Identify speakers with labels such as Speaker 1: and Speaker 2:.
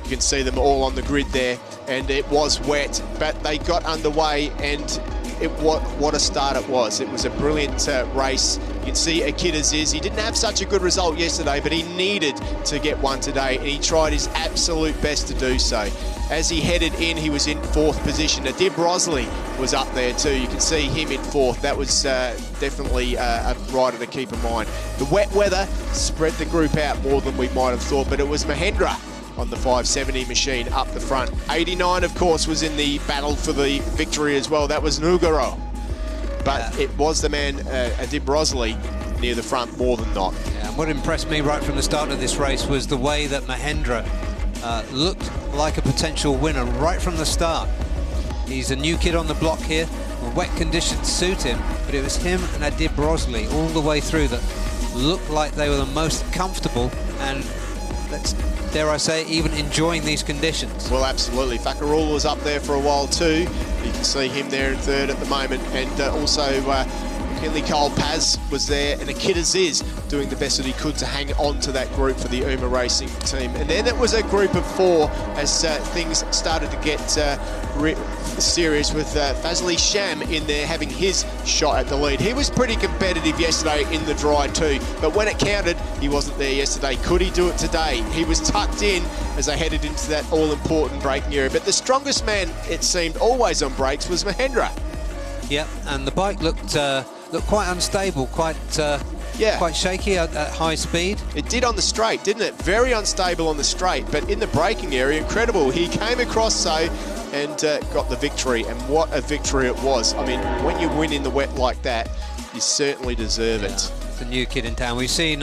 Speaker 1: You can see them all on the grid there, and it was wet, but they got underway, and what a start it was. It was a brilliant race. You can see Akita Ziz, he didn't have such a good result yesterday, but he needed to get one today, and he tried his absolute best to do so. As he headed in, he was in 4th position. Adib Rosley was up there too. You can see him in 4th. That was definitely a rider to keep in mind. The wet weather spread the group out more than we might have thought, but it was Mahendra on the 570 machine up the front. 89, of course, was in the battle for the victory as well. That was Nugaro. But it was the man, Adib Rosley, near the front more than not.
Speaker 2: Yeah, and what impressed me right from the start of this race was the way that Mahendra looked like a potential winner right from the start. He's a new kid on the block here. The wet conditions suit him, but it was him and Adib Rosley all the way through that looked like they were the most comfortable and, dare I say, even enjoying these conditions.
Speaker 1: Well, absolutely. Fakarul was up there for a while too. You can see him there in 3rd at the moment, and also Kinley Cole Paz was there, and Akita Ziz doing the best that he could to hang on to that group for the UMA Racing team. And then it was a group of 4 as things started to get serious with Fazli Sham in there having his shot at the lead. He was pretty competitive yesterday in the dry too, but when it counted, he wasn't there yesterday. Could he do it today? He was tucked in as they headed into that all-important braking area. But the strongest man, it seemed, always on brakes was Mahendra.
Speaker 2: Yep, and the bike looked quite unstable, quite shaky at high speed.
Speaker 1: It did on the straight, didn't it? Very unstable on the straight, but in the braking area, incredible. He came across and got the victory, and what a victory it was. I mean, when you win in the wet like that, you certainly deserve it.
Speaker 2: It's a new kid in town. We've seen